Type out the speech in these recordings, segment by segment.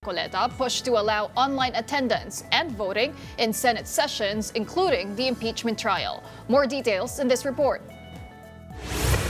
Coleta pushed to allow online attendance and voting in Senate sessions, including the impeachment trial. More details in this report.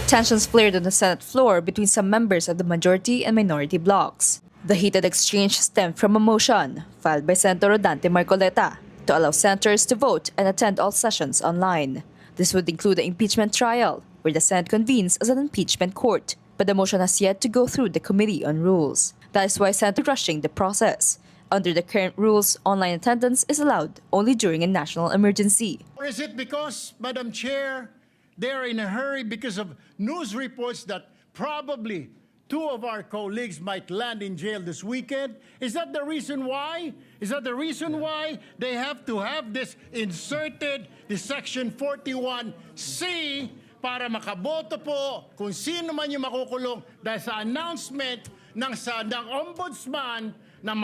Tensions flared on the Senate floor between some members of the majority and minority blocs. The heated exchange stemmed from a motion filed by Senator Rodante Marcoleta to allow senators to vote and attend all sessions online. This would include the impeachment trial, where the Senate convenes as an impeachment court, but the motion has yet to go through the Committee on Rules. That is why Senate is rushing the process. Under the current rules, online attendance is allowed only during a national emergency. Or is it because, Madam Chair, they're in a hurry because of news reports that probably two of our colleagues might land in jail this weekend? Is that the reason why? Is that the reason why they have to have this inserted, the Section 41C, para makaboto po kung sino man yung makukulong dahil sa announcement ng ombudsman na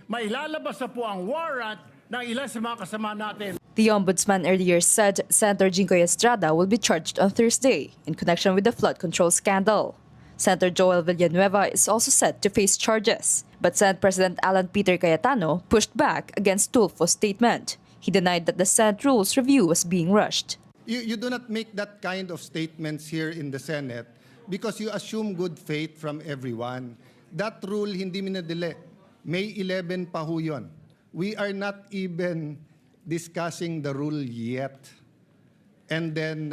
mailalabas na po ang warrant ng ilan sa mga kasama natin. The ombudsman earlier said Senator Jinggoy Estrada will be charged on Thursday in connection with the flood control scandal. Senator Joel Villanueva is also set to face charges, but Senate President Alan Peter Cayetano pushed back against Tulfo's statement. He denied that the Senate Rules review was being rushed. You do not make that kind of statements here in the Senate because you assume good faith from everyone. That rule hindi minadali. May 11 pa ho yun. We are not even discussing the rule yet. And then,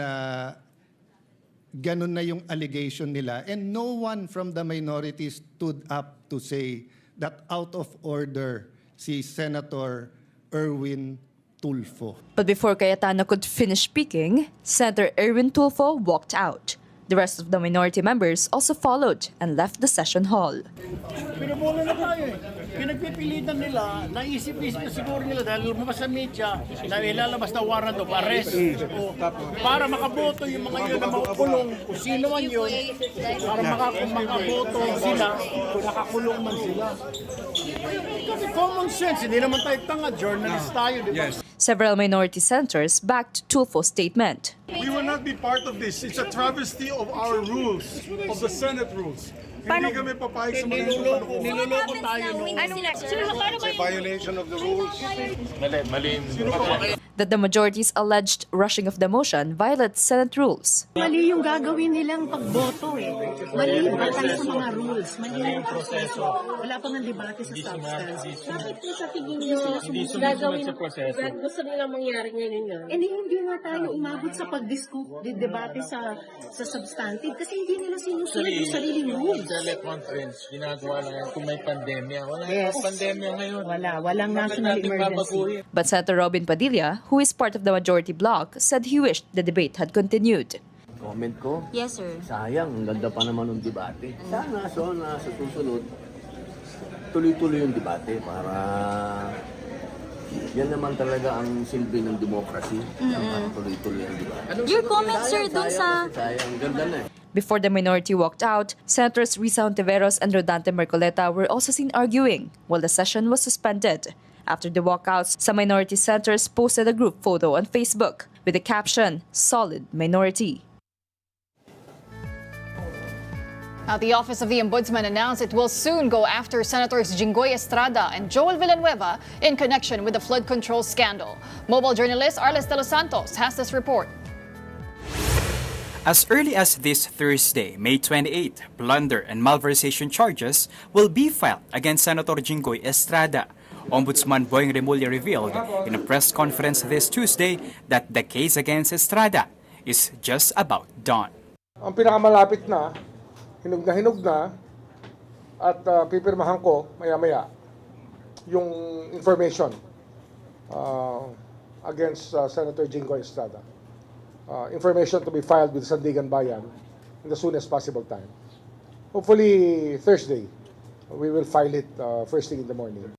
ganun na yung allegation nila. And no one from the minority stood up to say that out of order si Senator Erwin Tulfo. But before Cayetano could finish speaking, Senator Erwin Tulfo walked out. The rest of the minority members also followed and left the session hall. Pinubulo na tayo eh. Pinagpipilitan nila, naisip-isip na siguro nila dahil lumabas sa media na ilalabas na warrant of arrest o para makaboto yung mga yun na makukulong kung sino man yun, para makaboto sila kung nakakulong man sila. Common sense, hindi naman tayo tanga, journalist tayo, di ba? Yes. Several minority senators backed Tulfo's statement. We will not be part of this. It's a travesty of our rules, of the Senate rules. Hindi kami papayag sa mga Niloloko tayo. It's a violation of the rules. That the majority's alleged rushing of the motion violates Senate rules. Mali yung gagawin nilang pagboto eh. Mali batay sa mga rules. Mali yung proseso. Wala pa ng debate sa substance. Bakit po sa tingin niyo gagawin sa proseso? Gusto nilang mangyari ngayon yun? Hindi nga tayo umabot sa pag-debate sa substantive kasi hindi nila sinusunod yung sariling rules. Teleconference, ginagawa lang yan kung may pandemya. Wala yung pandemya ngayon. Walang national emergency. But Senator Robin Padilla, who is part of the majority bloc, said he wished the debate had continued. Comment ko? Yes, sir. Sayang, ang ganda pa naman ng debate. Sana sa susunod, tuloy-tuloy yung debate para yan naman talaga ang silbi ng democracy. Tuloy-tuloy ang debate. Your comment, sir, dun sa... Sayang, ganda na eh. Before the minority walked out, Senators Risa Hontiveros and Rodante Marcoleta were also seen arguing while the session was suspended. After the walkouts, some minority senators posted a group photo on Facebook with the caption, "Solid Minority." Now, the Office of the Ombudsman announced it will soon go after Senators Jinggoy Estrada and Joel Villanueva in connection with the flood control scandal. Mobile journalist Arles de los Santos has this report. As early as this Thursday, May 28, plunder and malversation charges will be filed against Senator Jinggoy Estrada. Ombudsman Boying Remulla revealed in a press conference this Tuesday that the case against Estrada is just about done. Ang pinakamalapit na, hinog na, at pipirmahan ko maya-maya yung information against Senator Jinggoy Estrada. Information to be filed with Sandigan Bayan in the soonest possible time. Hopefully Thursday, we will file it first thing in the morning.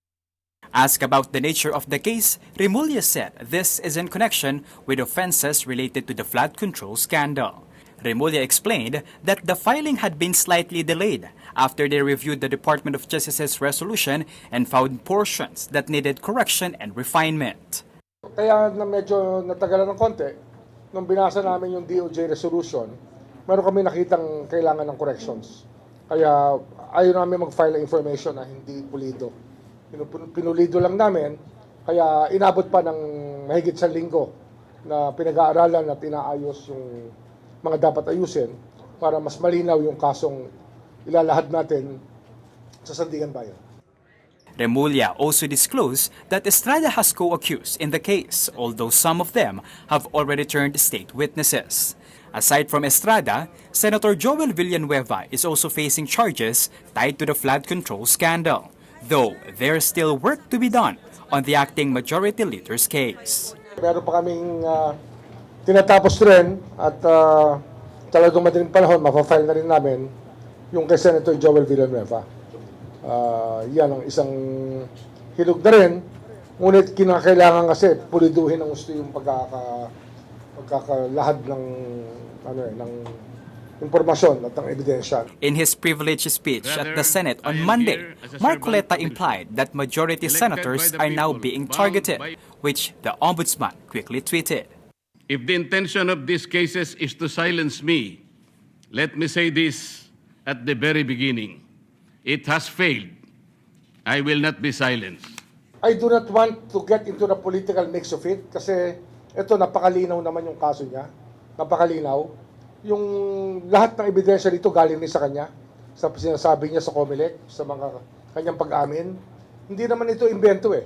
Asked about the nature of the case, Remulla said this is in connection with offenses related to the flood control scandal. Remulla explained that the filing had been slightly delayed after they reviewed the Department of Justice's resolution and found portions that needed correction and refinement. Kaya na medyo natagalan ng konti, nung binasa namin yung DOJ resolution, meron kami nakitang kailangan ng corrections. Kaya ayaw namin mag-file ng information na hindi pulido. Pinulido lang namin, kaya inabot pa ng mahigit sa linggo na pinag-aaralan at inaayos yung mga dapat ayusin para mas malinaw yung kasong ilalahad natin sa Sandigan Bayan. Remulla also disclosed that Estrada has co-accused in the case, although some of them have already turned state witnesses. Aside from Estrada, Senator Joel Villanueva is also facing charges tied to the flood control scandal, though there's still work to be done on the acting majority leader's case. Meron pa kaming tinatapos rin at talagang madaling panahon, mapafile na rin namin yung kay Senator Joel Villanueva. Yan ang isang hilog na rin, ngunit kinakailangan kasi puliduhin ang gusto yung pagkakalahad ng impormasyon at ng ebidensya. In his privileged speech at the Senate on Monday, Marcoleta implied that majority senators are now being targeted, which the ombudsman quickly tweeted. If the intention of these cases is to silence me, let me say this at the very beginning. It has failed. I will not be silenced. I do not want to get into the political mix of it kasi ito napakalinaw naman yung kaso niya. Napakalinaw. Yung lahat ng ebidensya dito galing din sa kanya. Sa sinasabi niya sa COMELEC, sa mga kanyang pag-amin. Hindi naman ito imbento eh.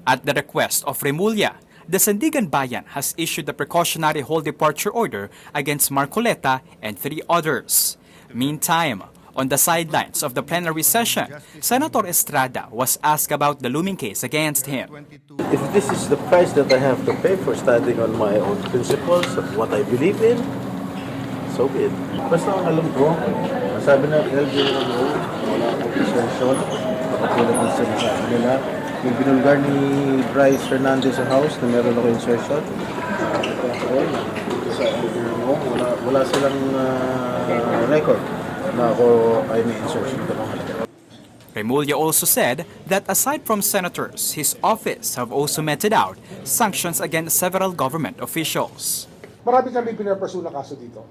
At the request of Remulla, the Sandigan Bayan has issued a precautionary whole departure order against Marcoleta and 3 others. Meantime, on the sidelines of the plenary session, Senator Estrada was asked about the looming case against him. If this is the price that I have to pay for standing on my own principles of what I believe in, so be it. Basta ang alam ko, sabi ng LGU, wala akong extension, nakapulad ng sinasabi nila. Yung binulgar ni Bryce Hernandez sa house na meron ako insertion. Sa LGU, wala silang record na ako ay may insertion. Remulla also said that aside from senators, his office have also meted out sanctions against several government officials. Marami kami pinapersu na kaso dito.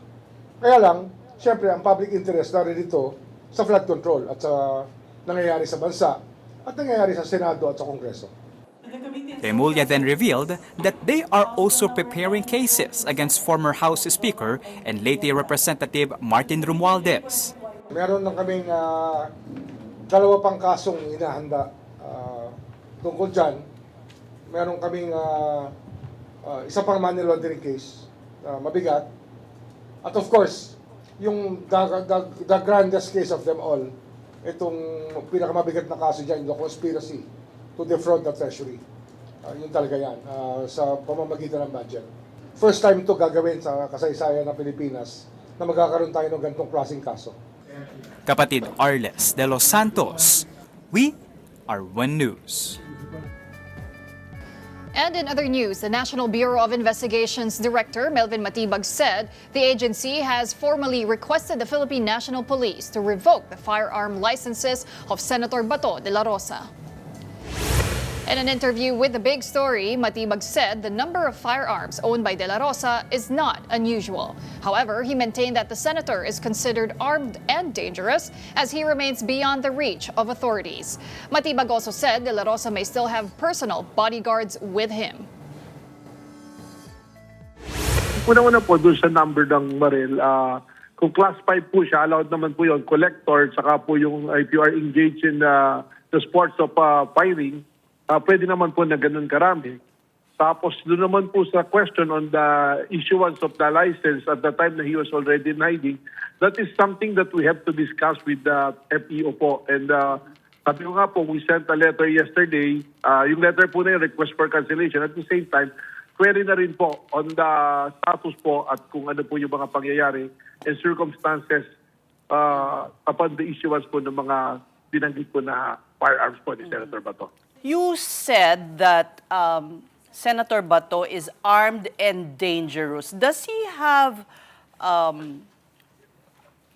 Kaya lang, siyempre, ang public interest na rin dito sa flood control at sa nangyayari sa bansa at nangyayari sa Senado at sa Kongreso. Remulla then revealed that they are also preparing cases against former House Speaker and late Representative Martin Romualdez. Meron lang kaming dalawa pang kasong hinahanda tungkol dyan. Meron kaming isa pang money laundering case, mabigat. At of course, yung the grandest case of them all, itong pinakamabigat na kaso dyan, the conspiracy to defraud the treasury. Yun talaga yan, sa pamamagitan ng budget. First time ito gagawin sa kasaysayan ng Pilipinas na magkakaroon tayo ng ganitong klaseng kaso. Kapatid Arles de los Santos, we are One News. And in other news, the National Bureau of Investigation's Director, Melvin Matibag, said the agency has formally requested the Philippine National Police to revoke the firearm licenses of Senator Bato de la Rosa. In an interview with The Big Story, Matibag said the number of firearms owned by De La Rosa is not unusual. However, he maintained that the senator is considered armed and dangerous as he remains beyond the reach of authorities. Matibag also said De La Rosa may still have personal bodyguards with him. Una-una po doon sa number ng baril, kung class 5 po siya, allowed naman po yung collector, saka po yung if you are engaged in the sports of firing, pwede naman po na ganun karami. Tapos doon naman po sa question on the issuance of the license at the time na he was already in hiding, that is something that we have to discuss with the FEO po. And sabi ko nga po, we sent a letter yesterday. Yung letter po na yung request for cancellation. At the same time, query na rin po on the status po at kung ano po yung mga pangyayari and circumstances upon the issuance po ng mga binanggit po na firearms po ni Senator Bato. You said that Senator Bato is armed and dangerous. Does he have, I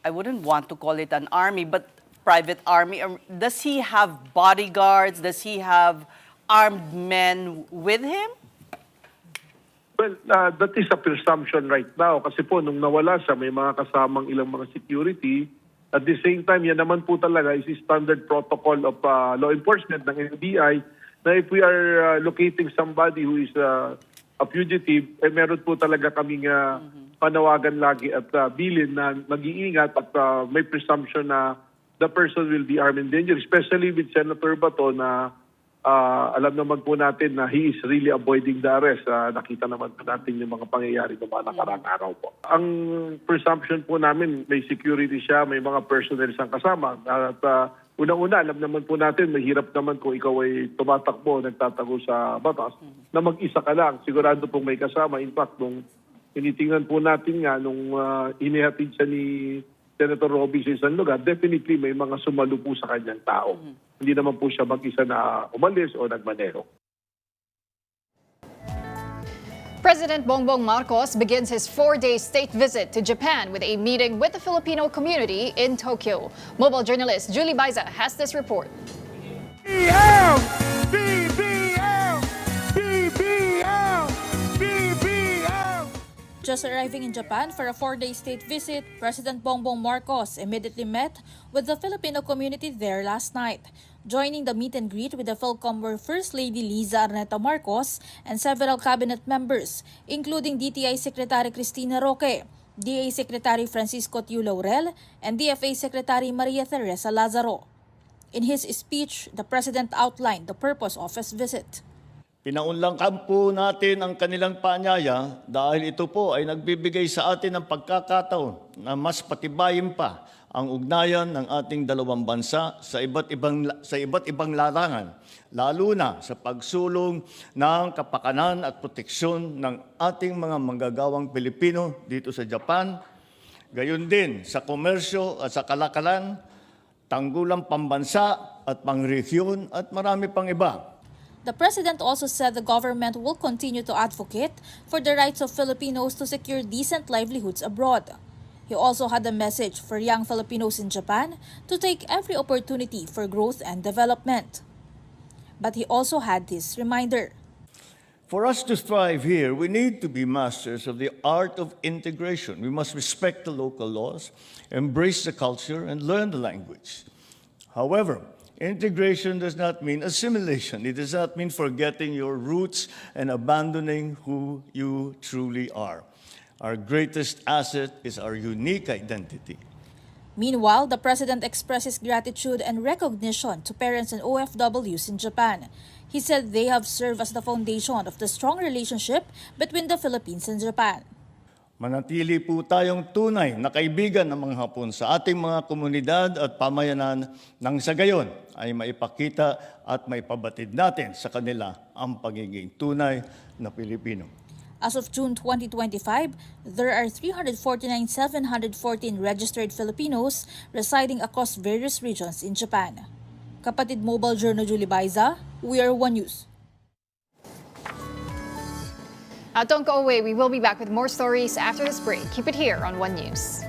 wouldn't want to call it an army, but private army? Does he have bodyguards? Does he have armed men with him? Well, that is a presumption right now. Kasi po, nung nawala siya, may mga kasamang ilang mga security. At the same time, yan naman po talaga is standard protocol of law enforcement ng NBI na if we are locating somebody who is a fugitive, meron po talaga kaming panawagan lagi at bilin na mag-iingat at may presumption na the person will be armed and dangerous, especially with Senator Bato na alam naman po natin na he is really avoiding the arrest. Nakita naman po natin yung mga pangyayari ng mga nakaraang araw po. Ang presumption po namin, may security siya, may mga personnel siyang kasama. At unang-una, alam naman po natin, mahirap naman kung ikaw ay tumatakbo, nagtatago sa batas, na mag-isa ka lang. Sigurado pong may kasama. In fact, nung tinitingnan po natin nga, nung inihatid siya ni Senator Roby sa isang lugar, definitely may mga sumalo po sa kanyang tao. Hindi naman po siya mag-isa na umalis o nagmaneho. President Bongbong Marcos begins his 4-day state visit to Japan with a meeting with the Filipino community in Tokyo. Mobile journalist Julie Baiza has this report. Just arriving in Japan for a 4-day state visit, President Bongbong Marcos immediately met with the Filipino community there last night. Joining the meet and greet with the Philcom were First Lady Liza Arneta Marcos and several cabinet members, including DTI Secretary Cristina Roque, DA Secretary Francisco Tiu Laurel, and DFA Secretary Maria Teresa Lazaro. In his speech, the President outlined the purpose of his visit. Pinaunlangkan po natin ang kanilang paanyaya dahil ito po ay nagbibigay sa atin ng pagkakataon na mas patibayin pa ang ugnayan ng ating dalawang bansa sa iba't ibang larangan, lalo na sa pagsulong ng kapakanan at proteksyon ng ating mga manggagawang Pilipino dito sa Japan, gayon din sa komersyo at sa kalakalan, tanggulang pambansa at pangrehiyon at marami pang iba. The President also said the government will continue to advocate for the rights of Filipinos to secure decent livelihoods abroad. He also had a message for young Filipinos in Japan to take every opportunity for growth and development. But he also had this reminder. For us to thrive here, we need to be masters of the art of integration. We must respect the local laws, embrace the culture, and learn the language. However, integration does not mean assimilation. It does not mean forgetting your roots and abandoning who you truly are. Our greatest asset is our unique identity. Meanwhile, the President expresses gratitude and recognition to parents and OFWs in Japan. He said they have served as the foundation of the strong relationship between the Philippines and Japan. Manatili po tayong tunay na kaibigan ng mga Hapon sa ating mga komunidad at pamayanan nang sa gayon ay maipakita at maipabatid natin sa kanila ang pagiging tunay na Pilipino. As of June 2025, there are 349,714 registered Filipinos residing across various regions in Japan. Kapatid Mobile Journal Julie Baiza, we are One News. Don't go away. We will be back with more stories after this break. Keep it here on One News.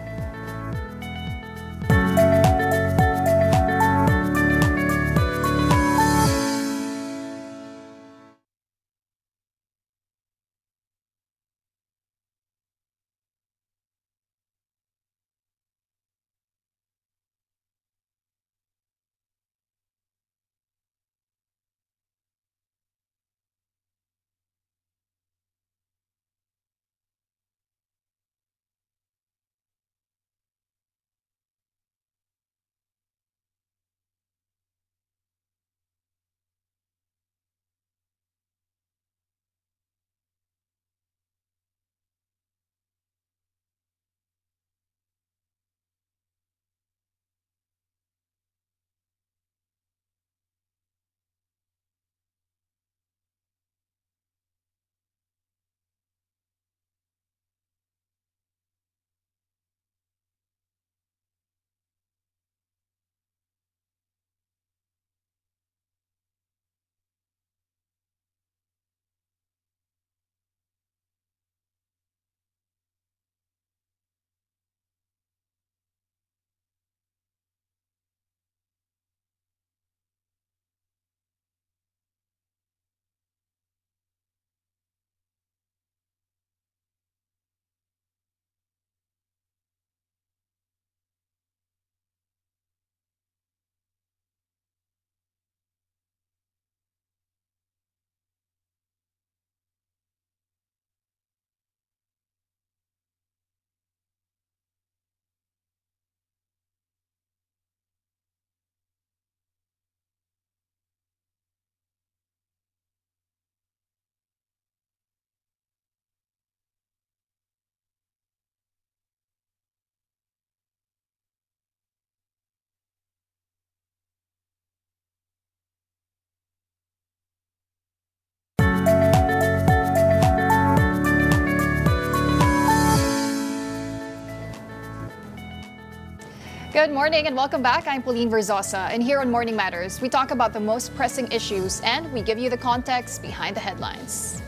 Good morning and welcome back. I'm Pauline Verzosa, and here on Morning Matters, we talk about the most pressing issues and we give you the context behind the headlines.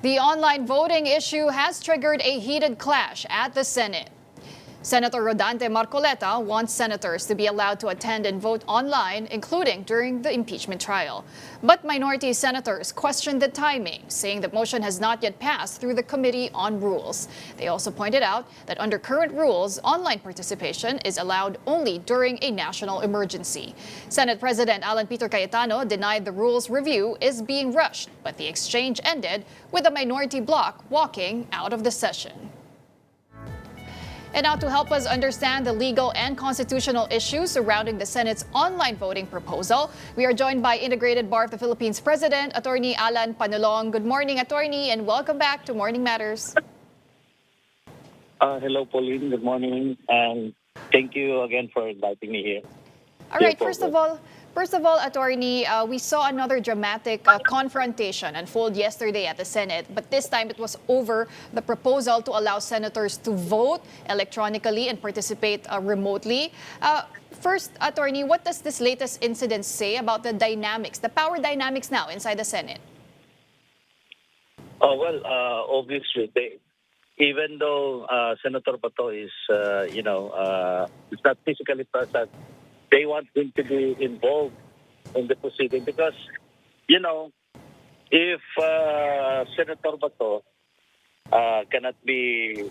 The online voting issue has triggered a heated clash at the Senate. Senator Rodante Marcoleta wants senators to be allowed to attend and vote online, including during the impeachment trial. But minority senators questioned the timing, saying the motion has not yet passed through the Committee on Rules. They also pointed out that under current rules, online participation is allowed only during a national emergency. Senate President Alan Peter Cayetano denied the rules review is being rushed, but the exchange ended with the minority bloc walking out of the session. And now to help us understand the legal and constitutional issues surrounding the Senate's online voting proposal, we are joined by Integrated Bar of the Philippines President, Attorney Alan Panulong. Good morning, Attorney, and welcome back to Morning Matters. Hello, Pauline. Good morning, and thank you again for inviting me here. All right, first of all, Attorney, we saw another dramatic confrontation unfold yesterday at the Senate, but this time it was over the proposal to allow senators to vote electronically and participate remotely. First, Attorney, what does this latest incident say about the dynamics, the power dynamics now inside the Senate? Obviously, even though Senator Bato is, is not physically present, they want him to be involved in the proceeding because, if Senator Bato cannot be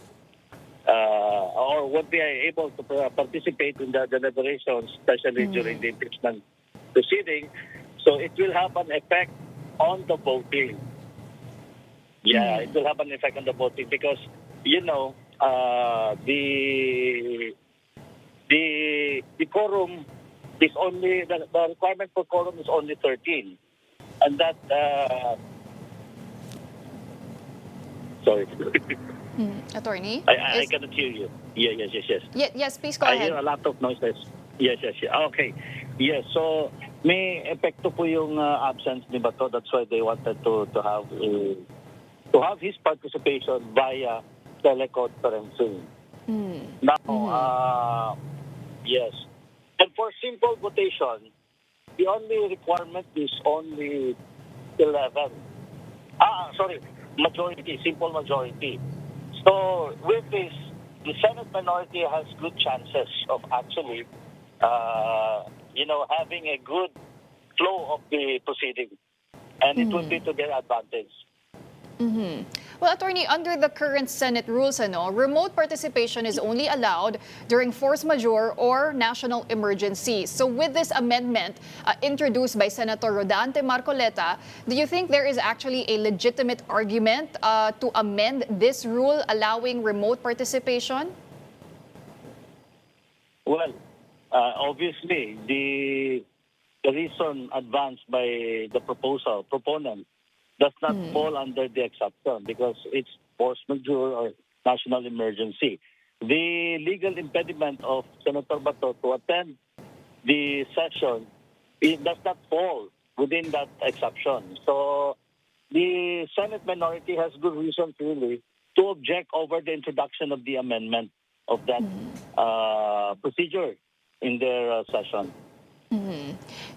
or won't be able to participate in the deliberations, especially during the impeachment proceeding, so it will have an effect on the voting. Yeah, it will have an effect on the voting because, the quorum is only, the requirement for quorum is only 13. And that, sorry. Attorney? I cannot hear you. Yes. Yes, please go I ahead. hear a lot of noises. Yes. Okay. Yes, so may epekto po yung absence ni Bato. That's why they wanted to have his participation via teleconferencing. Now, yes. And for simple votation, the only requirement is only 11. Majority, simple majority. So with this, the Senate minority has good chances of actually, having a good flow of the proceeding. And it would be to their advantage. Well, Attorney, under the current Senate rules, remote participation is only allowed during force majeure or national emergency. So with this amendment introduced by Senator Rodante Marcoleta, do you think there is actually a legitimate argument to amend this rule allowing remote participation? Well, obviously, the reason advanced by the proponent does not fall under the exception because it's force majeure or national emergency. The legal impediment of Senator Bato to attend the session, it does not fall within that exception. So the Senate minority has good reason really to object over the introduction of the amendment of that procedure in their session.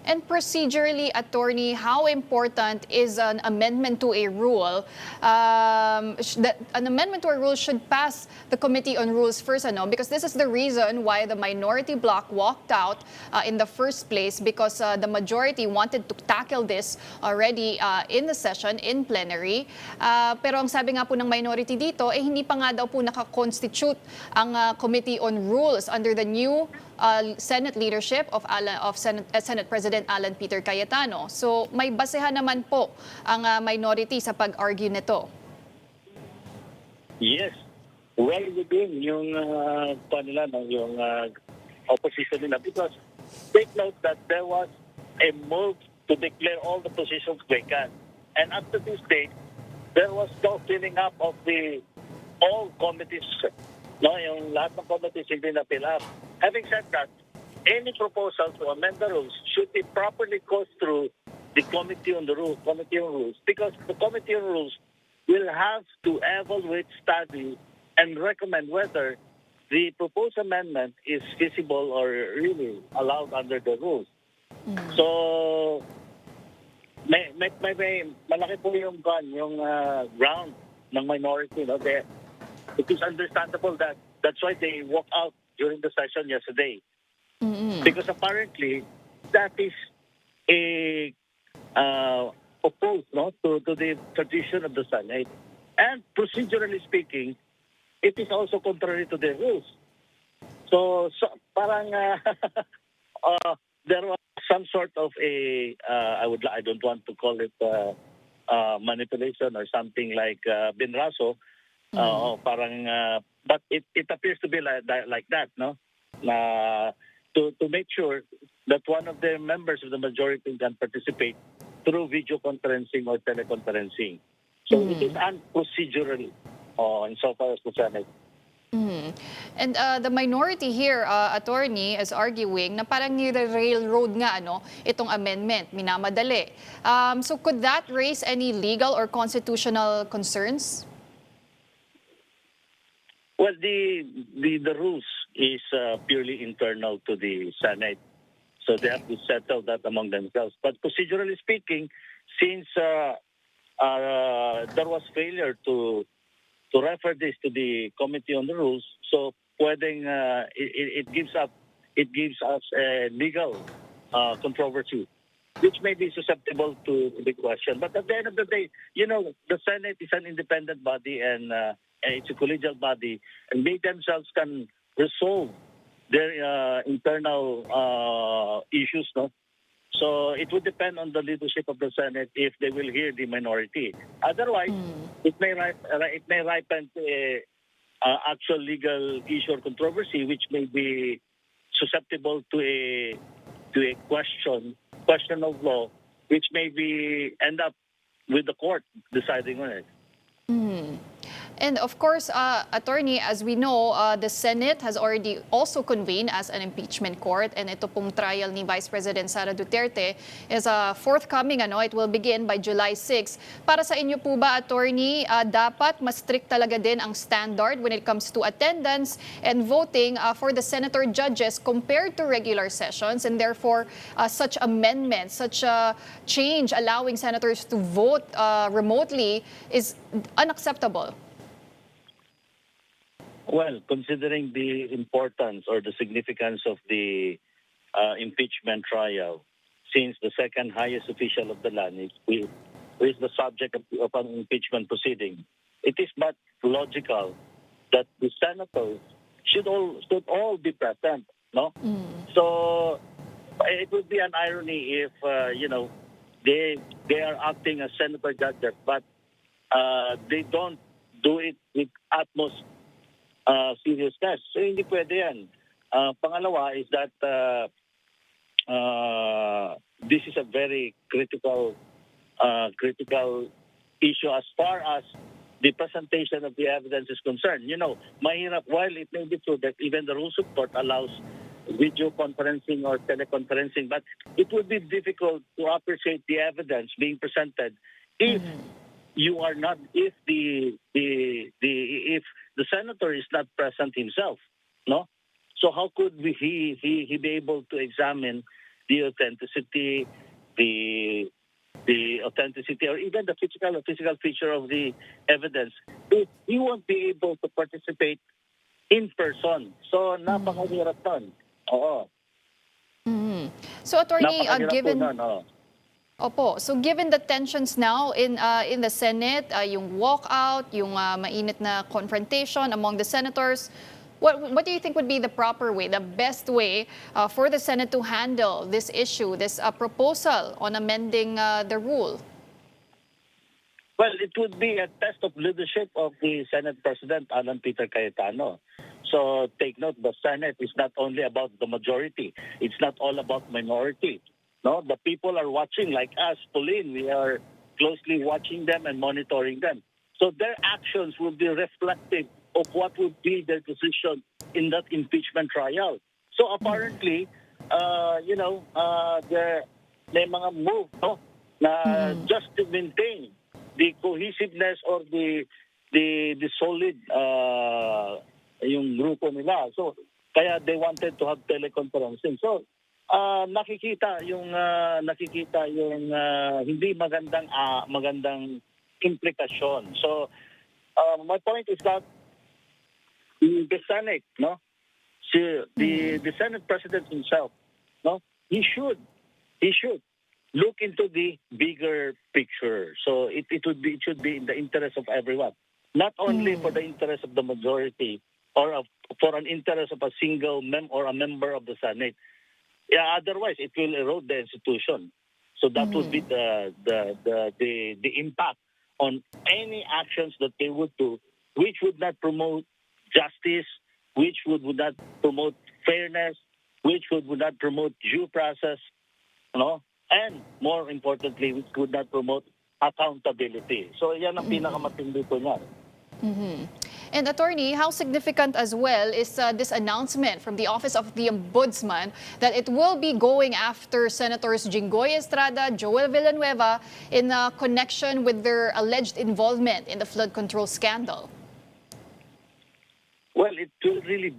And procedurally, Attorney, how important is an amendment to a rule? An amendment to a rule should pass the Committee on Rules first, because this is the reason why the minority bloc walked out in the first place, because the majority wanted to tackle this already in the session, in plenary. Pero ang sabi nga po ng minority dito, hindi pa nga daw po nakakonstitute ang Committee on Rules under the new Senate leadership of Senate President Alan Peter Cayetano. So may basehan naman po ang minority sa pag-argue nito. Yes. Well within yung yung opposition nila because take note that there was a move to declare all the positions vacant. And up to this date, there was no filling up of all committees. Yung lahat ng committees hindi na fill up. Having said that, any proposal to amend the rules should be properly goes through the committee on rules, because the committee on rules will have to evaluate, study, and recommend whether the proposed amendment is feasible or really allowed under the rules. So, may malaki po yung ground ng minority. No? It is understandable that that's why they walked out during the session yesterday. Because apparently, that is a opposed to the tradition of the Senate. And procedurally speaking, it is also contrary to the rules. So parang there was some sort of I don't want to call it manipulation or something like binraso. But it appears to be like that, no? To make sure that one of the members of the majority can participate through video conferencing or teleconferencing. So it is unprocedural insofar as the Senate. And the minority here, attorney, is arguing na parang nire-railroad nga itong amendment, minamadali. So could that raise any legal or constitutional concerns? Well, the rules is purely internal to the Senate, so they have to settle that among themselves. But procedurally speaking, since there was failure to refer this to the Committee on the Rules, so pwedeng it gives us a legal controversy, which may be susceptible to the question. But at the end of the day, the Senate is an independent body and it's a collegial body, and they themselves can resolve their internal issues, no? So it would depend on the leadership of the Senate if they will hear the minority. Otherwise, it may ripen to a actual legal issue or controversy, which may be susceptible to a question of law, which may be end up with the court deciding on it. And of course, attorney, as we know, the Senate has already also convened as an impeachment court, and ito pong trial ni Vice President Sara Duterte is forthcoming. It will begin by July 6. Para sa inyo po ba, attorney, dapat mas strict talaga din ang standard when it comes to attendance and voting for the senator judges compared to regular sessions, and therefore such amendments, such change allowing senators to vote remotely is unacceptable? Well, considering the importance or the significance of the impeachment trial, since the second highest official of the land is the subject of an impeachment proceeding, it is but logical that the senators should all be present, no? So it would be an irony if they are acting as senator judges, but they don't do it with utmost seriousness. So hindi pwede yan. Pangalawa is that this is a very critical issue as far as the presentation of the evidence is concerned. Mahirap, while it may be true that even the rules of court allows video conferencing or teleconferencing, but it would be difficult to appreciate the evidence being presented if you are not, if the senator is not present himself, no? So how could he be able to examine the authenticity, the authenticity, or even the physical feature of the evidence if he won't be able to participate in person? So napakahirap nun. Oo. So attorney, Napakahirap given po nun, oo. Opo. So given the tensions now in the Senate, yung walkout, yung mainit na confrontation among the senators, what do you think would be the proper way, the best way for the Senate to handle this issue, this proposal on amending the rule? Well, it would be a test of leadership of the Senate President, Alan Peter Cayetano. So take note, the Senate is not only about the majority. It's not all about minority. No, the people are watching, like us, Pauline. We are closely watching them and monitoring them. So their actions will be reflective of what would be their position in that impeachment trial. So apparently, may mga move, no, na just to maintain the cohesiveness or the solid yung grupo nila. So kaya they wanted to have teleconferencing. So nakikita yung hindi magandang implikasyon. So my point is that the Senate, no, the Senate President himself, no, he should look into the bigger picture. So it should be in the interest of everyone, not only for the interest of the majority or for an interest of a single or a member of the Senate. Yeah, otherwise it will erode the institution. So that would be the impact on any actions that they would do, which would not promote justice, which would not promote fairness, which would not promote due process, and more importantly, which would not promote accountability. So yan ang pinakamatindi ko niyan. And Attorney, how significant as well is this announcement from the Office of the Ombudsman that it will be going after Senators Jinggoy Estrada, Joel Villanueva in connection with their alleged involvement in the flood control scandal? Well, it will really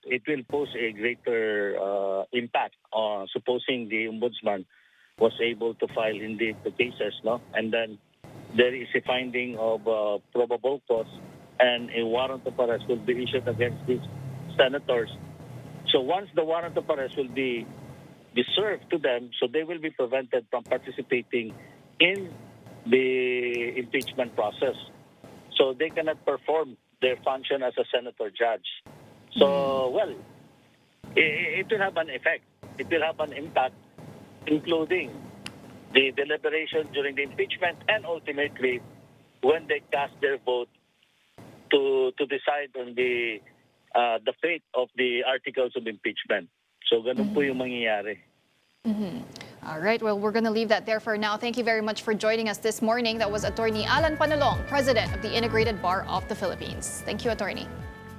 it will pose a greater impact supposing the Ombudsman was able to file indeed the cases, no? And then there is a finding of probable cause and a warrant of arrest will be issued against these senators. So once the warrant of arrest will be served to them, so they will be prevented from participating in the impeachment process. So they cannot perform their function as a senator judge. So, well, it will have an effect. It will have an impact, including the deliberation during the impeachment and ultimately when they cast their vote to decide on the fate of the articles of impeachment. So ganun po yung mangyayari. All right, well, we're going to leave that there for now. Thank you very much for joining us this morning. That was Attorney Alan Panalong, President of the Integrated Bar of the Philippines. Thank you, Attorney.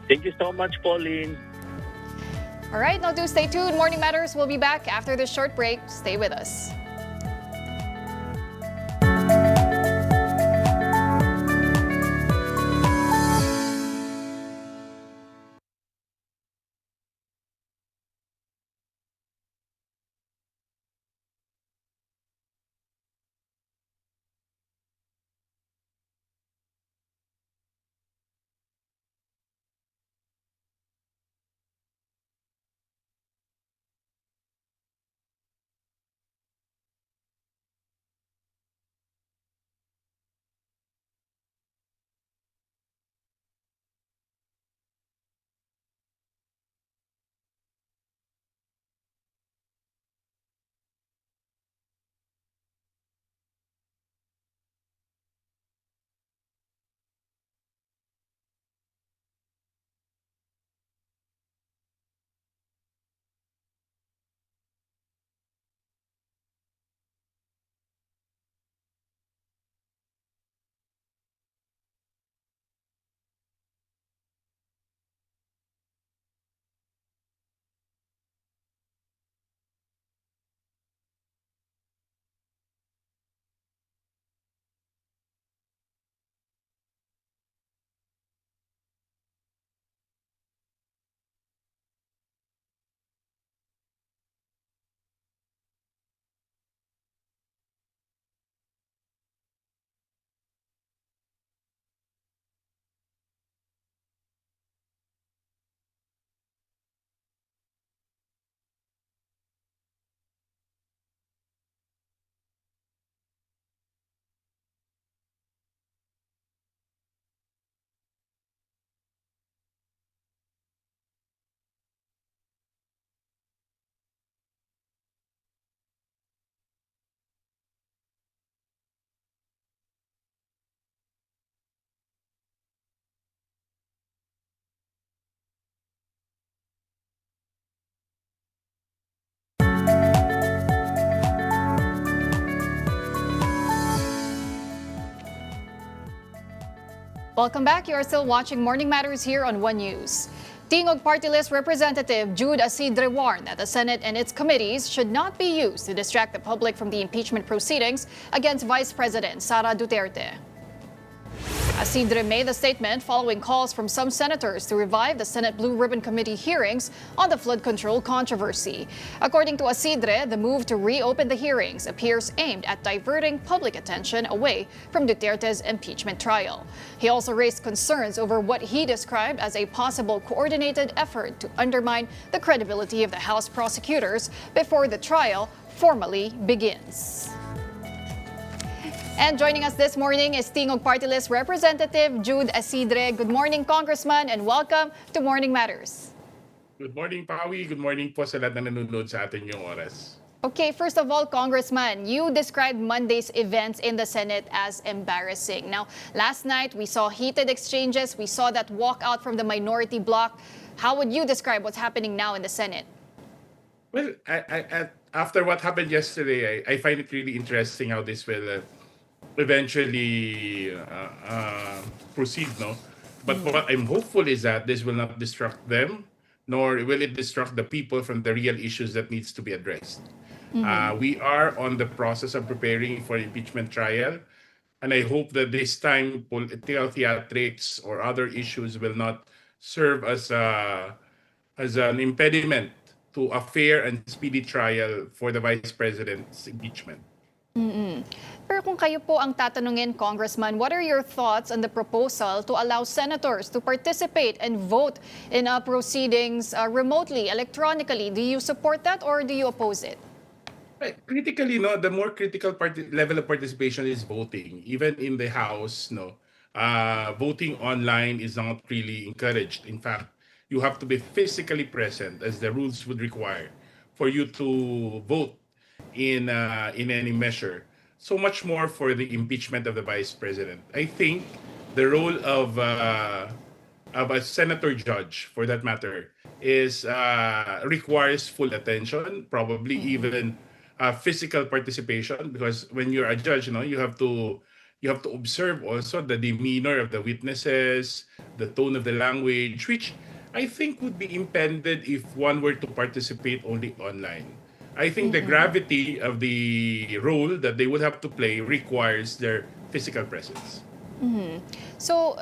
Thank you so much, Pauline. All right, now do stay tuned. Morning Matters will be back after this short break. Stay with us. Welcome back. You are still watching Morning Matters here on One News. Tingog Party List Representative Jude Asidre warned that the Senate and its committees should not be used to distract the public from the impeachment proceedings against Vice President Sara Duterte. Asidre made the statement following calls from some senators to revive the Senate Blue Ribbon Committee hearings on the flood control controversy. According to Asidre, the move to reopen the hearings appears aimed at diverting public attention away from Duterte's impeachment trial. He also raised concerns over what he described as a possible coordinated effort to undermine the credibility of the House prosecutors before the trial formally begins. And joining us this morning is Tingog Party List Representative Jude Asidre. Good morning, Congressman, and welcome to Morning Matters. Good morning, Pawi. Good morning po sa lahat na nanonood sa atin yung oras. Okay, first of all, Congressman, you described Monday's events in the Senate as embarrassing. Now, last night we saw heated exchanges. We saw that walkout from the minority bloc. How would you describe what's happening now in the Senate? Well, after what happened yesterday, I find it really interesting how this will eventually proceed, no? But what I'm hopeful is that this will not distract them, nor will it distract the people from the real issues that needs to be addressed. We are on the process of preparing for impeachment trial, and I hope that this time political theatrics or other issues will not serve as an impediment to a fair and speedy trial for the Vice President's impeachment. Pero kung kayo po ang tatanungin, Congressman, what are your thoughts on the proposal to allow senators to participate and vote in proceedings remotely, electronically? Do you support that or do you oppose it? Critically, no, the more critical level of participation is voting. Even in the House, no, voting online is not really encouraged. In fact, you have to be physically present, as the rules would require, for you to vote in any measure. So much more for the impeachment of the Vice President. I think the role of a senator judge, for that matter, is requires full attention, probably even physical participation, because when you're a judge, you know, you have to observe also the demeanor of the witnesses, the tone of the language, which I think would be impeded if one were to participate only online. I think the gravity of the role that they would have to play requires their physical presence. So,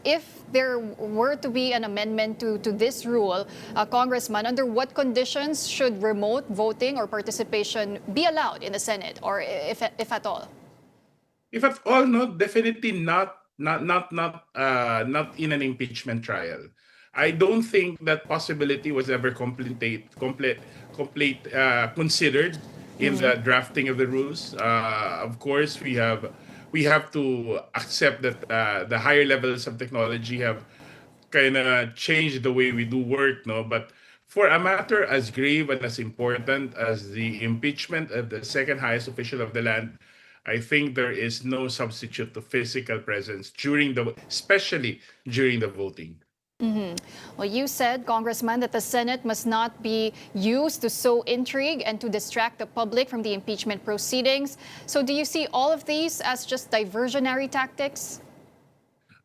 if there were to be an amendment to this rule, Congressman, under what conditions should remote voting or participation be allowed in the Senate, or if at all? If at all, no, definitely not in an impeachment trial. I don't think that possibility was ever considered in the drafting of the rules. Of course, we have to accept that the higher levels of technology have kind of changed the way we do work, no? But for a matter as grave and as important as the impeachment of the second highest official of the land, I think there is no substitute to physical presence especially during the voting. Well, you said, Congressman, that the Senate must not be used to sow intrigue and to distract the public from the impeachment proceedings. So do you see all of these as just diversionary tactics?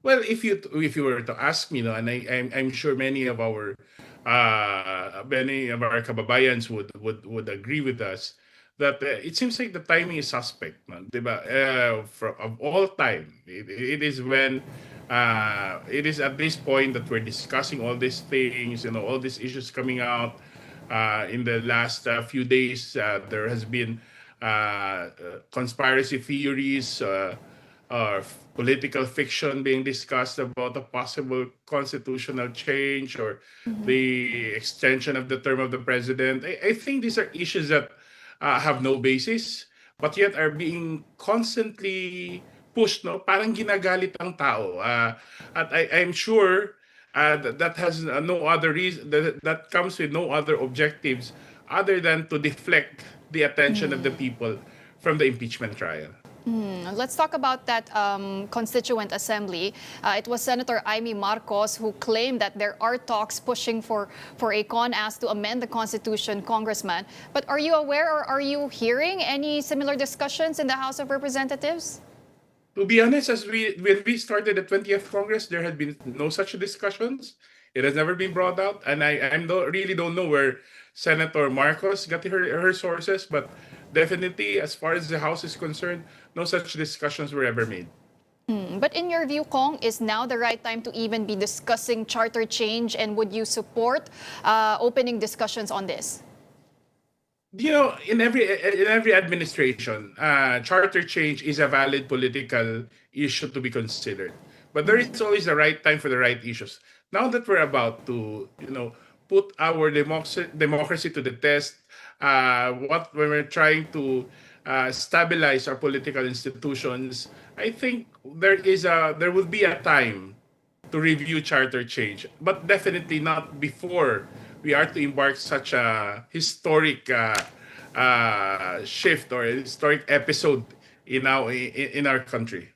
Well, if you were to ask me, no, and I'm sure many of our kababayans would agree with us that it seems like the timing is suspect, no? Diba? Of all time, it is when. It is at this point that we're discussing all these things, all these issues coming out. In the last few days, there has been conspiracy theories or political fiction being discussed about a possible constitutional change or the extension of the term of the president. I think these are issues that have no basis, but yet are being constantly pushed, no? Parang ginagalit ang tao. At I'm sure that has no other reason, that comes with no other objectives other than to deflect the attention of the people from the impeachment trial. Let's talk about that Constituent Assembly. It was Senator Amy Marcos who claimed that there are talks pushing for a CONAS to amend the Constitution, Congressman. But are you aware or are you hearing any similar discussions in the House of Representatives? To be honest, when we started the 20th Congress, there had been no such discussions. It has never been brought out, and really don't know where Senator Marcos got her sources, but definitely, as far as the House is concerned, no such discussions were ever made. But in your view, Kong, is now the right time to even be discussing charter change, and would you support opening discussions on this? In every administration, charter change is a valid political issue to be considered. But there is always the right time for the right issues. Now that we're about to, put our democracy to the test, when we're trying to stabilize our political institutions, I think there will be a time to review charter change, but definitely not before we are to embark such a historic shift or a historic episode in our country.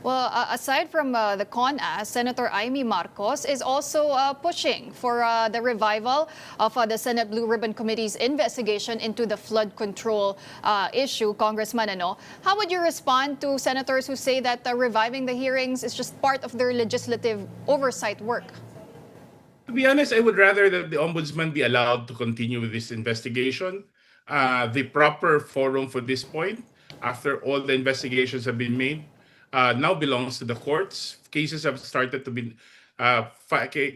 Well, aside from the CONAS, Senator Amy Marcos is also pushing for the revival of the Senate Blue Ribbon Committee's investigation into the flood control issue. Congressman, how would you respond to senators who say that reviving the hearings is just part of their legislative oversight work? To be honest, I would rather that the ombudsman be allowed to continue with this investigation. The proper forum for this point, after all the investigations have been made, now belongs to the courts. Cases have started to be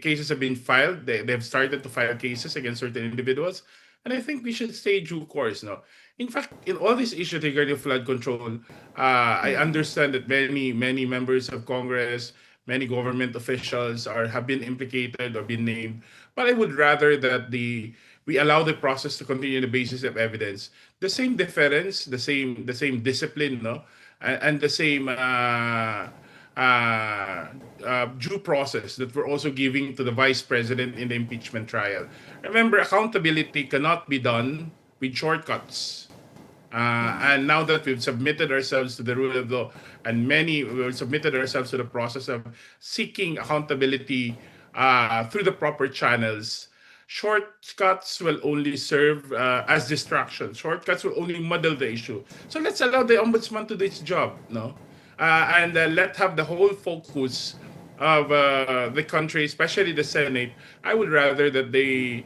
cases have been filed. They have started to file cases against certain individuals, and I think we should stay due course. No, in fact, in all these issues regarding flood control, I understand that many members of Congress, many government officials have been implicated or been named. But I would rather that we allow the process to continue on the basis of evidence. The same deference, the same discipline, no, and the same due process that we're also giving to the vice president in the impeachment trial. Remember, accountability cannot be done with shortcuts. And now that we've submitted ourselves to the rule of law, and we've submitted ourselves to the process of seeking accountability through the proper channels, shortcuts will only serve as distractions. Shortcuts will only muddle the issue. So let's allow the ombudsman to do its job, no? And let's have the whole focus of the country, especially the Senate. I would rather that they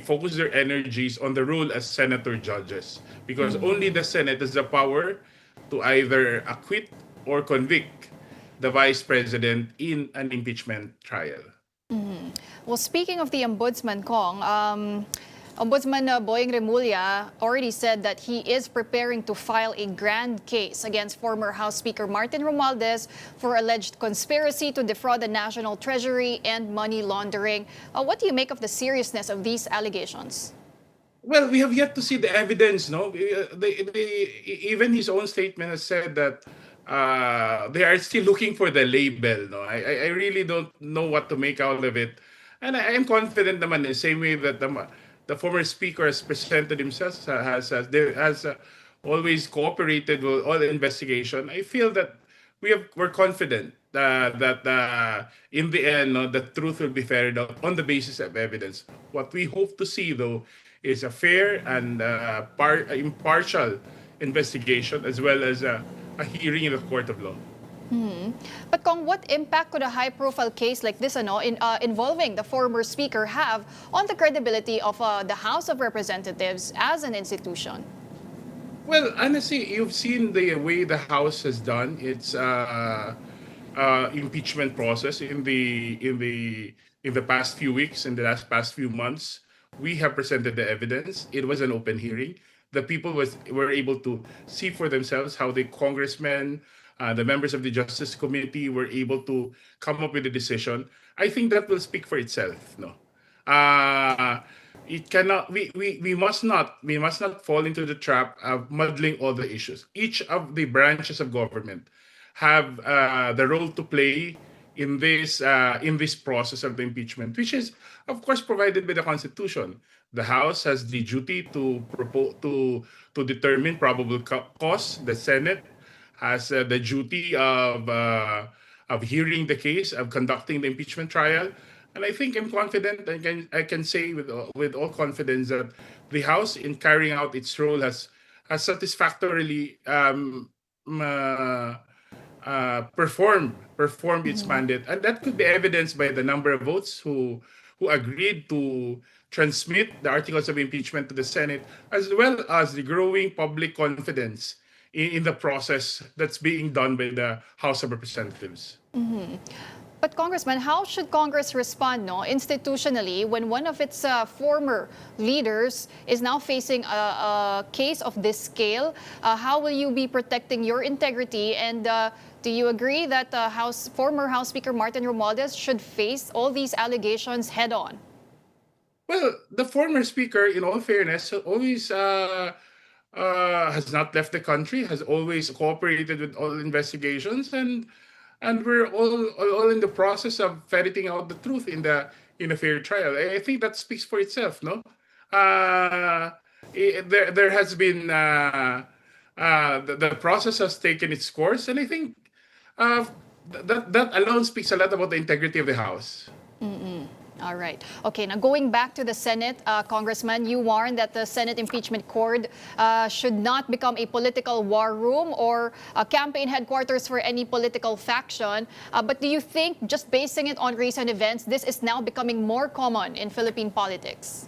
focus their energies on the role as senator judges, because only the Senate has the power to either acquit or convict the vice president in an impeachment trial. Well, speaking of the ombudsman, Kong, Ombudsman Boying Remulla already said that he is preparing to file a grand case against former House Speaker Martin Romualdez for alleged conspiracy to defraud the National Treasury and money laundering. What do you make of the seriousness of these allegations? Well, we have yet to see the evidence, no? Even his own statement has said that they are still looking for the label, no? I really don't know what to make out of it. And I am confident naman in the same way that the former speaker has presented himself, has always cooperated with all the investigation. I feel that we're confident that in the end, the truth will be ferreted out on the basis of evidence. What we hope to see, though, is a fair and impartial investigation, as well as a hearing in the court of law. But Kong, what impact could a high-profile case like this involving the former speaker have on the credibility of the House of Representatives as an institution? Well, honestly, you've seen the way the House has done its impeachment process in the past few weeks, in the past few months. We have presented the evidence. It was an open hearing. The people were able to see for themselves how the congressmen, the members of the Justice Committee were able to come up with a decision. I think that will speak for itself. No, it cannot. We must not fall into the trap of muddling all the issues. Each of the branches of government have the role to play in this process of the impeachment, which is, of course, provided by the Constitution. The House has the duty to determine probable cause. The Senate has the duty of hearing the case, of conducting the impeachment trial. And I think I'm confident, I can say with all confidence that the House, in carrying out its role, has satisfactorily performed its mandate, and that could be evidenced by the number of votes who agreed to transmit the articles of impeachment to the Senate, as well as the growing public confidence in the process that's being done by the House of Representatives. But Congressman, how should Congress respond, no, institutionally when one of its former leaders is now facing a case of this scale? How will you be protecting your integrity? And do you agree that former House Speaker Martin Romualdez should face all these allegations head on? Well, the former speaker, in all fairness, always has not left the country, has always cooperated with all investigations, and we're all in the process of ferreting out the truth in a fair trial. I think that speaks for itself, no? There has been the process has taken its course, and I think that alone speaks a lot about the integrity of the House. All right. Okay, now going back to the Senate, Congressman, you warned that the Senate impeachment court should not become a political war room or a campaign headquarters for any political faction. But do you think, just basing it on recent events, this is now becoming more common in Philippine politics?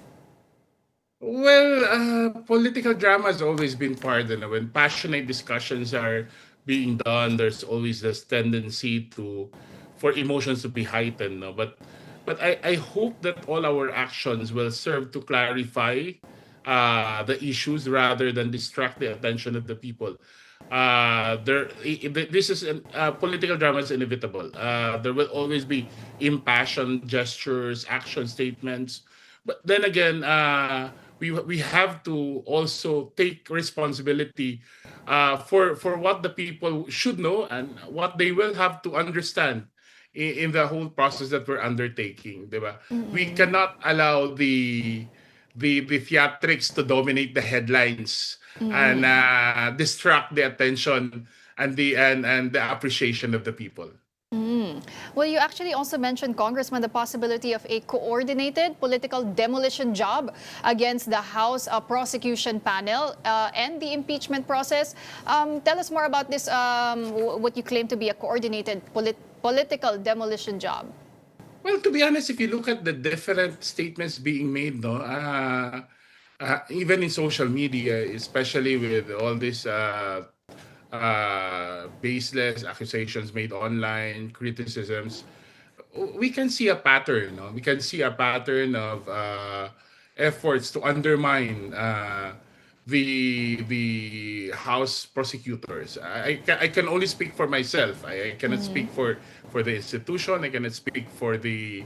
Well, political drama has always been part. When passionate discussions are being done, there's always this tendency for emotions to be heightened. No? But I hope that all our actions will serve to clarify the issues rather than distract the attention of the people. This is political drama is inevitable. There will always be impassioned gestures, action statements. But then again, we have to also take responsibility for what the people should know and what they will have to understand in the whole process that we're undertaking, diba? We cannot allow the theatrics to dominate the headlines and distract the attention and the appreciation of the people. Well, you actually also mentioned, Congressman, the possibility of a coordinated political demolition job against the House prosecution panel and the impeachment process. Tell us more about this, what you claim to be a coordinated political demolition job. Well, to be honest, if you look at the different statements being made, no, even in social media, especially with all these baseless accusations made online, criticisms, we can see a pattern. No? We can see a pattern of efforts to undermine the House prosecutors. I can only speak for myself. I cannot speak for the institution. I cannot speak for the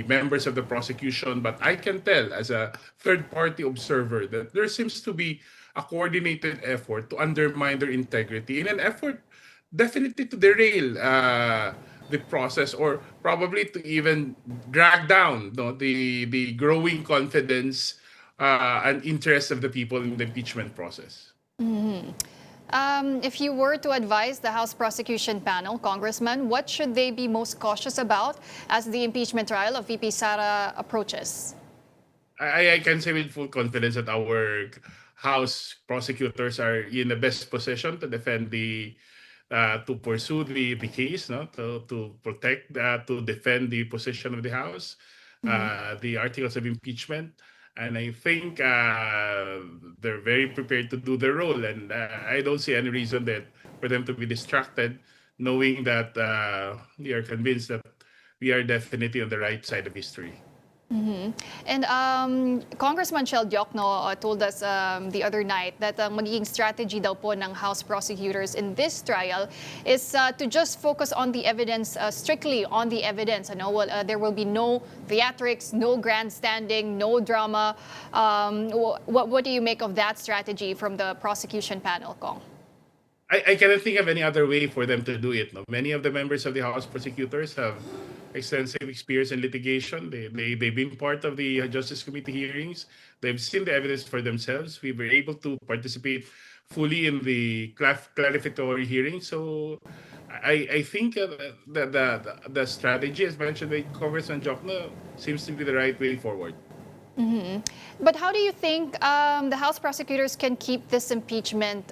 members of the prosecution. But I can tell as a third-party observer that there seems to be a coordinated effort to undermine their integrity in an effort definitely to derail the process or probably to even drag down the growing confidence and interest of the people in the impeachment process. If you were to advise the House prosecution panel, Congressman, what should they be most cautious about as the impeachment trial of VP Sara approaches? I can say with full confidence that our House prosecutors are in the best position to defend to pursue the case, no, to protect, to defend the position of the House, the articles of impeachment. And I think they're very prepared to do their role. And I don't see any reason for them to be distracted, knowing that we are convinced that we are definitely on the right side of history. And Congressman Shel Diokno told us the other night that ang magiging strategy daw po ng House prosecutors in this trial is to just focus on the evidence, strictly on the evidence. There will be no theatrics, no grandstanding, no drama. What do you make of that strategy from the prosecution panel, Kong? I cannot think of any other way for them to do it. No? Many of the members of the House prosecutors have extensive experience in litigation. They've been part of the Justice Committee hearings. They've seen the evidence for themselves. We were able to participate fully in the clarificatory hearing. So I think the strategy, as mentioned by Congressman Diokno, seems to be the right way forward. But how do you think the House prosecutors can keep this impeachment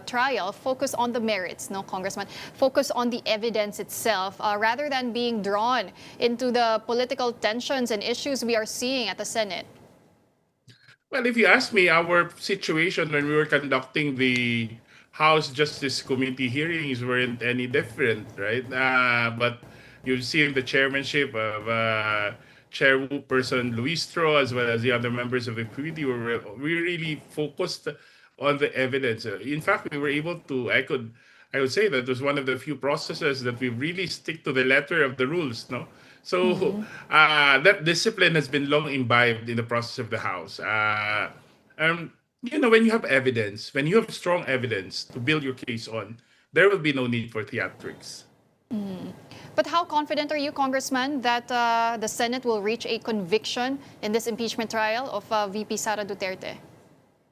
trial focus on the merits, no, Congressman? Focus on the evidence itself rather than being drawn into the political tensions and issues we are seeing at the Senate? Well, if you ask me, our situation when we were conducting the House Justice Committee hearings weren't any different, right? But you've seen the chairmanship of Chairperson Luistro as well as the other members of the committee we really focused on the evidence. In fact, we were able to. I would say that it was one of the few processes that we really stick to the letter of the rules. No, so that discipline has been long imbibed in the process of the House. When you have evidence, when you have strong evidence to build your case on, there will be no need for theatrics. But how confident are you, Congressman, that the Senate will reach a conviction in this impeachment trial of VP Sara Duterte?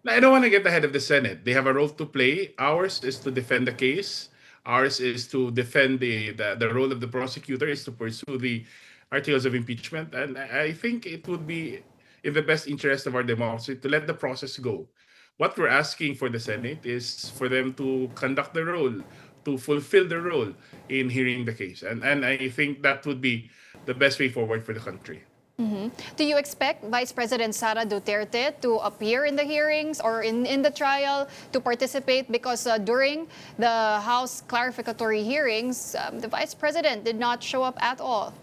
I don't want to get ahead of the Senate. They have a role to play. Ours is to defend the case. Ours is to defend the role of the prosecutor is to pursue the articles of impeachment. And I think it would be in the best interest of our democracy to let the process go. What we're asking for the Senate is for them to conduct the role, to fulfill the role in hearing the case. And I think that would be the best way forward for the country. Do you expect Vice President Sara Duterte to appear in the hearings or in the trial to participate? Because during the House clarificatory hearings, the Vice President did not show up at all.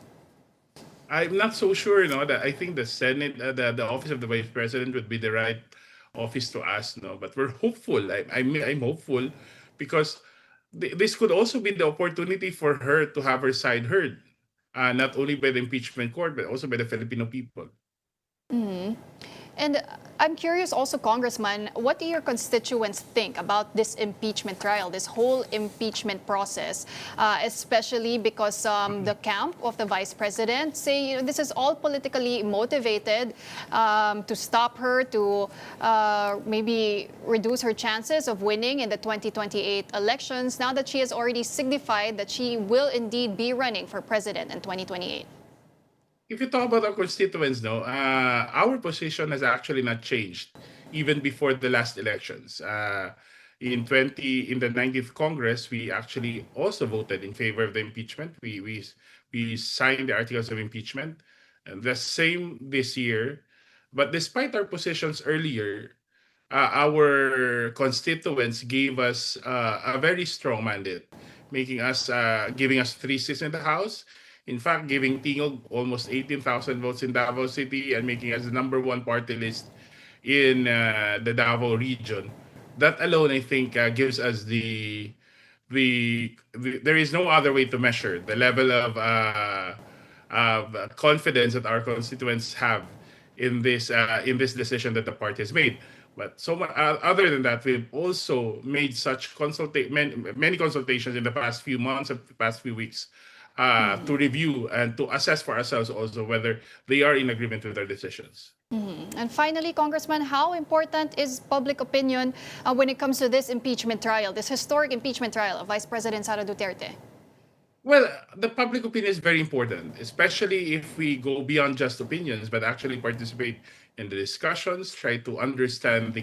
I'm not so sure, that I think the Senate, the office of the Vice President would be the right office to ask, but we're hopeful. I'm hopeful because this could also be the opportunity for her to have her side heard. Not only by the impeachment court, but also by the Filipino people. And I'm curious also, Congressman, what do your constituents think about this impeachment trial, this whole impeachment process, especially because the camp of the Vice President say this is all politically motivated to stop her, to maybe reduce her chances of winning in the 2028 elections, now that she has already signified that she will indeed be running for president in 2028? If you talk about our constituents, our position has actually not changed even before the last elections. In the 19th Congress, we actually also voted in favor of the impeachment. We signed the articles of impeachment. And the same this year. But despite our positions earlier, our constituents gave us a very strong mandate, giving us 3 seats in the House. In fact, giving Tingog almost 18,000 votes in Davao City and making us the #1 party list in the Davao region. That alone, I think, gives us there is no other way to measure the level of confidence that our constituents have in this decision that the party has made. But other than that, we've also made many consultations in the past few months and the past few weeks to review and to assess for ourselves also whether they are in agreement with our decisions. And finally, Congressman, how important is public opinion when it comes to this impeachment trial, this historic impeachment trial of Vice President Sara Duterte? Well, the public opinion is very important, especially if we go beyond just opinions, but actually participate in the discussions, try to understand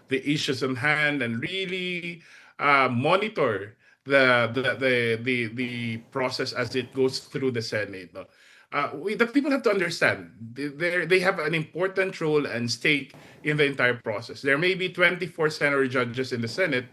the issues on hand, and really monitor the process as it goes through the Senate. The people have to understand they have an important role and stake in the entire process. There may be 24 Senate judges in the Senate,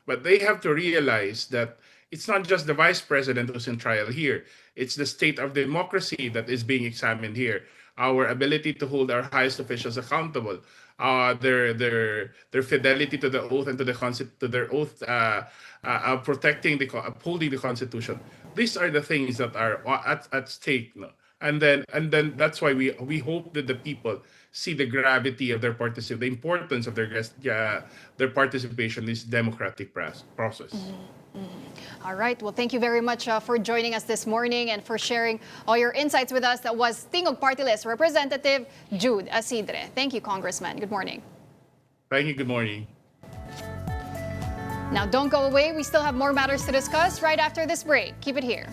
but they have to realize that it's not just the Vice President who's in trial here. It's the state of democracy that is being examined here. Our ability to hold our highest officials accountable, their fidelity to the oath and to their oath, upholding the Constitution. These are the things that are at stake. No? And then that's why we hope that the people see the gravity of their participation, the importance of their participation in this democratic process. All right. Well, thank you very much for joining us this morning and for sharing all your insights with us. That was Tingog Party List Representative Jude Asidre. Thank you, Congressman. Good morning. Thank you. Good morning. Now, don't go away. We still have more matters to discuss right after this break. Keep it here.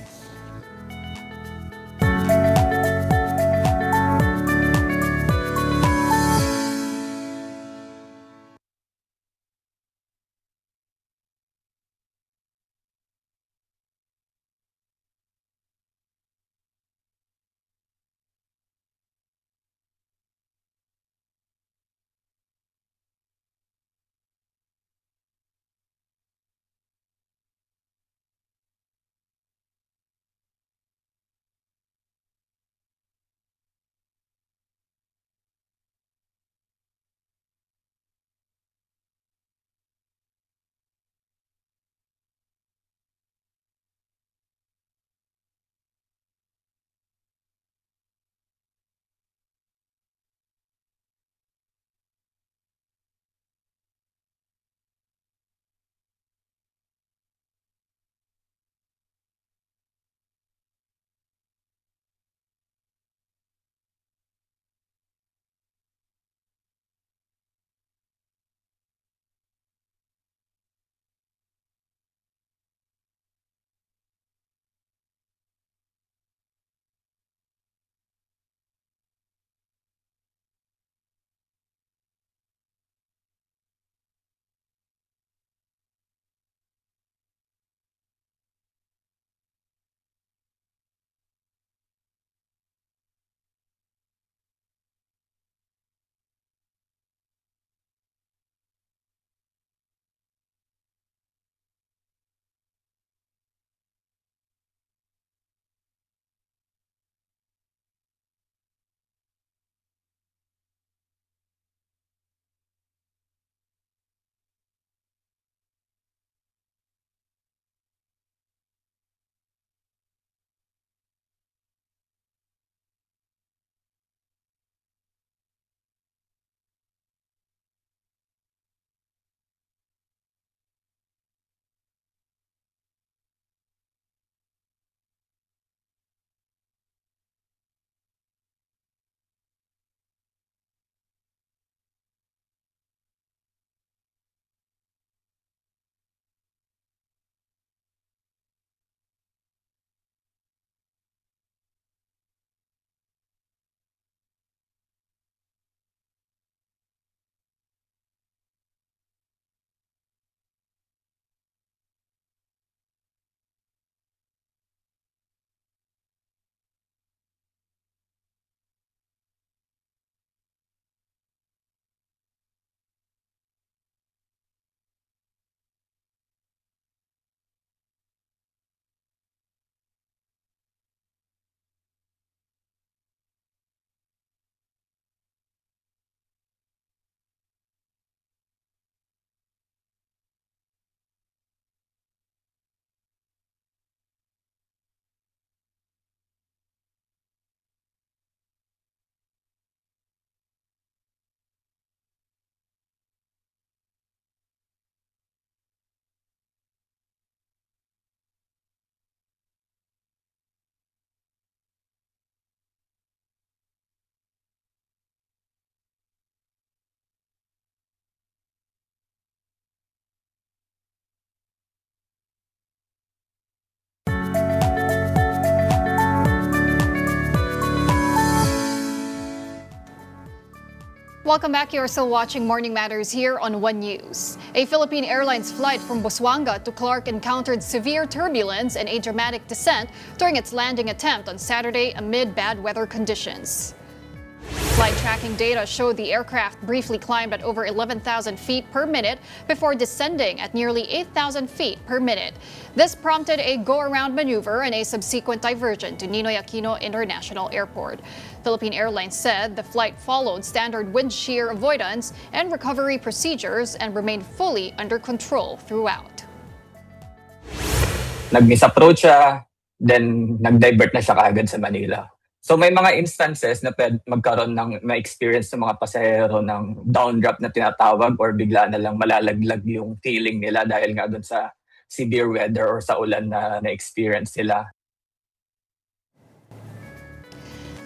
Welcome back. You're still watching Morning Matters here on One News. A Philippine Airlines flight from Busuanga to Clark encountered severe turbulence and a dramatic descent during its landing attempt on Saturday amid bad weather conditions. Flight tracking data showed the aircraft briefly climbed at over 11,000 feet per minute before descending at nearly 8,000 feet per minute. This prompted a go-around maneuver and a subsequent diversion to Ninoy Aquino International Airport. Philippine Airlines said the flight followed standard wind shear avoidance and recovery procedures and remained fully under control throughout. Nag-misapproach siya, then nag-divert na siya kaagad sa Manila. So may mga instances na pwede magkaroon ng ma-experience ng mga pasahero ng downdraft na tinatawag or bigla na lang malalaglag yung feeling nila dahil nga dun sa severe weather or sa ulan na na-experience nila.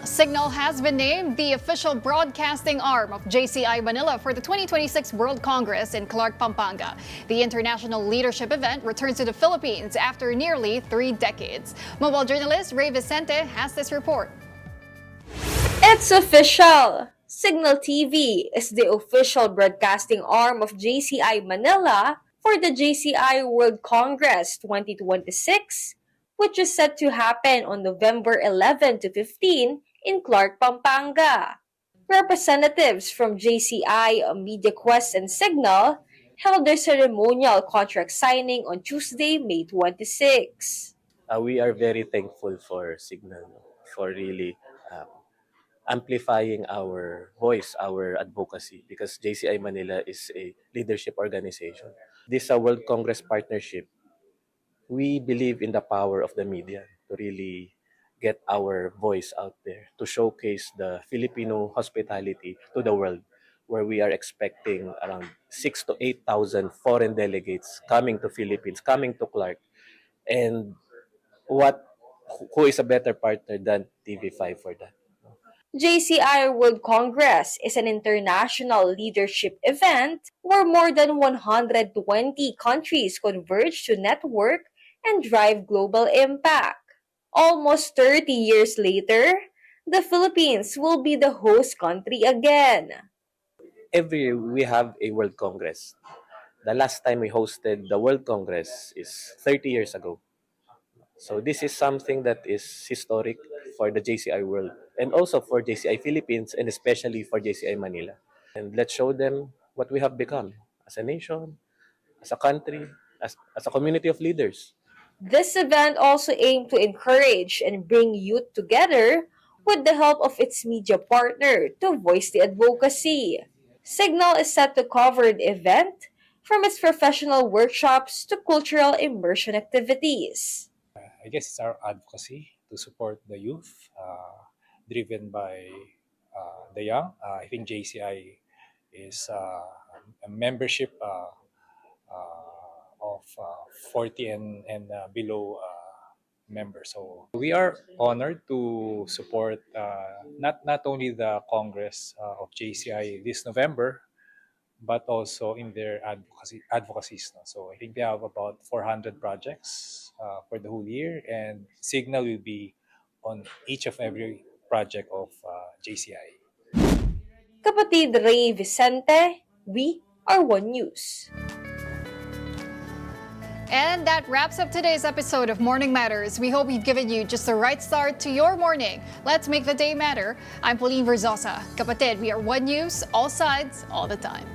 Signal has been named the official broadcasting arm of JCI Manila for the 2026 World Congress in Clark, Pampanga. The international leadership event returns to the Philippines after nearly 3 decades. Mobile journalist Ray Vicente has this report. It's official! Signal TV is the official broadcasting arm of JCI Manila for the JCI World Congress 2026, which is set to happen on November 11 to 15 in Clark, Pampanga. Representatives from JCI, MediaQuest, and Signal held their ceremonial contract signing on Tuesday, May 26. We are very thankful for Signal for really amplifying our voice, our advocacy, because JCI Manila is a leadership organization. This World Congress partnership, we believe in the power of the media to really get our voice out there, to showcase the Filipino hospitality to the world, where we are expecting around 6,000 to 8,000 foreign delegates coming to Philippines, coming to Clark. And who is a better partner than TV5 for that? JCI World Congress is an international leadership event where more than 120 countries converge to network and drive global impact. Almost 30 years later, the Philippines will be the host country again. Every year we have a World Congress. The last time we hosted the World Congress is 30 years ago. So this is something that is historic for the JCI world and also for JCI Philippines and especially for JCI Manila. And let's show them what we have become as a nation, as a country, as a community of leaders. This event also aimed to encourage and bring youth together with the help of its media partner to voice the advocacy. Signal is set to cover the event from its professional workshops to cultural immersion activities. I guess it's our advocacy to support the youth, driven by the young. I think JCI is a membership of 40 and below members. So we are honored to support not only the Congress of JCI this November, but also in their advocacies. So I think they have about 400 projects for the whole year, and Signal will be on each of every project of JCI. Kapatid Ray Vicente, we are One News. And that wraps up today's episode of Morning Matters. We hope we've given you just the right start to your morning. Let's make the day matter. I'm Pauline Verzosa. Kapatid, we are One News, all sides, all the time.